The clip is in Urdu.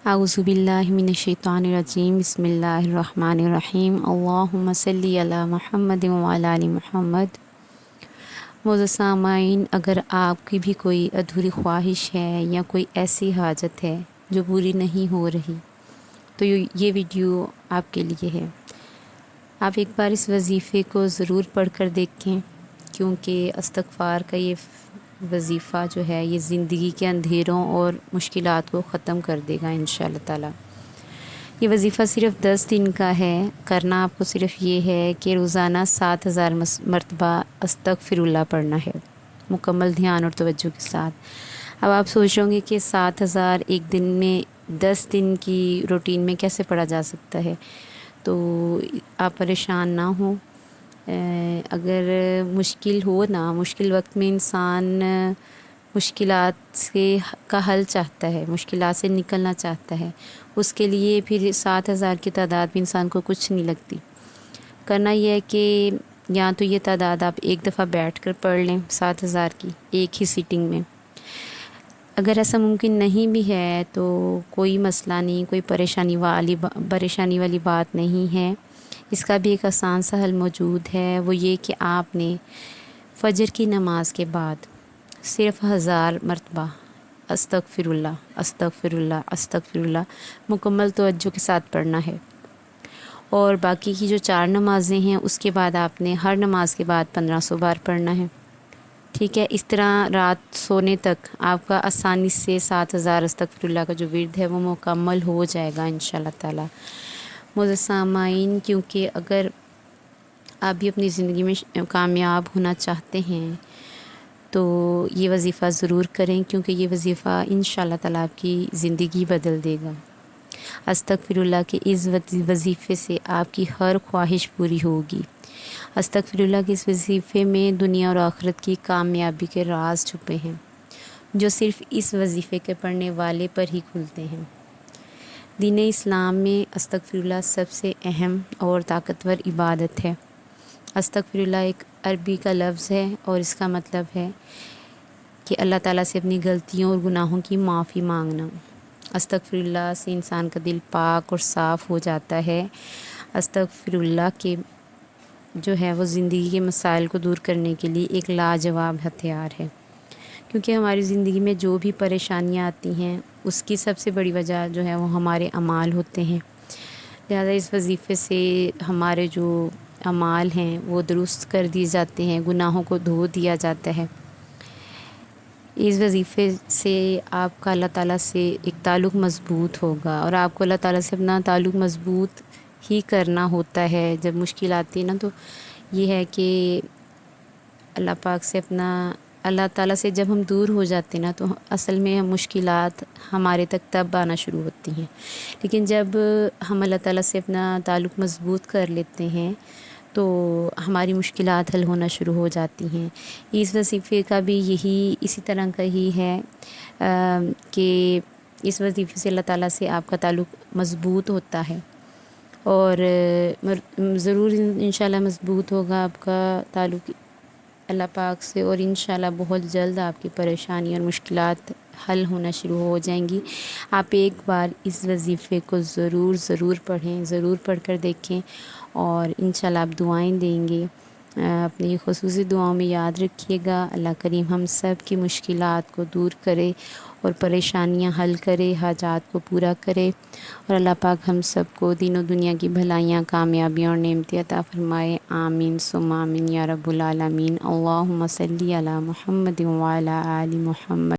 اعوذ باللہ من الشیطان الرجیم بسم اللہ الرحمن الرحیم اللہم صلی علی محمد وعلی آل محمد۔ معزز سامعین، اگر آپ کی بھی کوئی ادھوری خواہش ہے یا کوئی ایسی حاجت ہے جو پوری نہیں ہو رہی تو یہ ویڈیو آپ کے لیے ہے۔ آپ ایک بار اس وظیفے کو ضرور پڑھ کر دیکھیں، کیونکہ استغفار کا یہ وظیفہ جو ہے یہ زندگی کے اندھیروں اور مشکلات کو ختم کر دے گا انشاءاللہ تعالی۔ یہ وظیفہ صرف 10 دن کا ہے۔ کرنا آپ کو صرف یہ ہے کہ روزانہ 7000 مرتبہ استغفر اللہ پڑھنا ہے، مکمل دھیان اور توجہ کے ساتھ۔ اب آپ سوچیں گے کہ 7000 ایک دن میں 10 دن کی روٹین میں کیسے پڑھا جا سکتا ہے، تو آپ پریشان نہ ہوں۔ اگر مشکل ہو نا، مشکل وقت میں انسان مشکلات کا حل چاہتا ہے، مشکلات سے نکلنا چاہتا ہے، اس کے لیے پھر 7000 کی تعداد بھی انسان کو کچھ نہیں لگتی۔ کرنا یہ ہے کہ یا تو یہ تعداد آپ ایک دفعہ بیٹھ کر پڑھ لیں 7000 کی ایک ہی سیٹنگ میں۔ اگر ایسا ممکن نہیں بھی ہے تو کوئی مسئلہ نہیں، کوئی پریشانی والی بات نہیں ہے۔ اس کا بھی ایک آسان سا حل موجود ہے، وہ یہ کہ آپ نے فجر کی نماز کے بعد صرف 1000 مرتبہ استغفر اللہ استغفر اللہ استغفر اللہ مکمل توجہ کے ساتھ پڑھنا ہے۔ اور باقی کی جو 4 نمازیں ہیں اس کے بعد آپ نے ہر نماز کے بعد 1500 بار پڑھنا ہے، ٹھیک ہے۔ اس طرح رات سونے تک آپ کا آسانی سے 7000 استغفر اللہ کا جو ورد ہے وہ مکمل ہو جائے گا انشاءاللہ تعالی۔ معزز سامعین، کیونکہ اگر آپ بھی اپنی زندگی میں کامیاب ہونا چاہتے ہیں تو یہ وظیفہ ضرور کریں، کیونکہ یہ وظیفہ انشاءاللہ تعالی آپ کی زندگی بدل دے گا۔ استغفر اللہ کے اس وظیفے سے آپ کی ہر خواہش پوری ہوگی۔ استغفر اللہ کے اس وظیفے میں دنیا اور آخرت کی کامیابی کے راز چھپے ہیں، جو صرف اس وظیفے کے پڑھنے والے پر ہی کھلتے ہیں۔ دین اسلام میں استغفر اللہ سب سے اہم اور طاقتور عبادت ہے۔ استغفر اللہ ایک عربی کا لفظ ہے اور اس کا مطلب ہے کہ اللہ تعالیٰ سے اپنی غلطیوں اور گناہوں کی معافی مانگنا۔ استغفر اللہ سے انسان کا دل پاک اور صاف ہو جاتا ہے۔ استغفر اللہ کے جو ہے وہ زندگی کے مسائل کو دور کرنے کے لیے ایک لاجواب ہتھیار ہے، کیونکہ ہماری زندگی میں جو بھی پریشانیاں آتی ہیں اس کی سب سے بڑی وجہ جو ہے وہ ہمارے اعمال ہوتے ہیں۔ لہذا اس وظیفے سے ہمارے جو اعمال ہیں وہ درست کر دیے جاتے ہیں، گناہوں کو دھو دیا جاتا ہے۔ اس وظیفے سے آپ کا اللہ تعالیٰ سے ایک تعلق مضبوط ہوگا، اور آپ کو اللہ تعالیٰ سے اپنا تعلق مضبوط ہی کرنا ہوتا ہے۔ جب مشکل آتی ہے نا تو یہ ہے کہ اللہ تعالیٰ سے جب ہم دور ہو جاتے ہیں نا تو اصل میں مشکلات ہمارے تک تب آنا شروع ہوتی ہیں، لیکن جب ہم اللہ تعالیٰ سے اپنا تعلق مضبوط کر لیتے ہیں تو ہماری مشکلات حل ہونا شروع ہو جاتی ہیں۔ اس وظیفے کا بھی اسی طرح کا ہی ہے کہ اس وظیفے سے اللہ تعالیٰ سے آپ کا تعلق مضبوط ہوتا ہے، اور ضرور انشاءاللہ مضبوط ہوگا آپ کا تعلق اللہ پاک سے، اور انشاءاللہ بہت جلد آپ کی پریشانی اور مشکلات حل ہونا شروع ہو جائیں گی۔ آپ ایک بار اس وظیفے کو ضرور پڑھیں، ضرور پڑھ کر دیکھیں، اور انشاءاللہ آپ دعائیں دیں گے۔ اپنی خصوصی دعاؤں میں یاد رکھیے گا، اللہ کریم ہم سب کی مشکلات کو دور کرے اور پریشانیاں حل کرے، حاجات کو پورا کرے، اور اللہ پاک ہم سب کو دین و دنیا کی بھلائیاں، کامیابیاں اور نعمتیں عطا فرمائے۔ آمین ثم آمین یا رب العالمین۔ اللہم صلی علی محمد وعلی آل محمد۔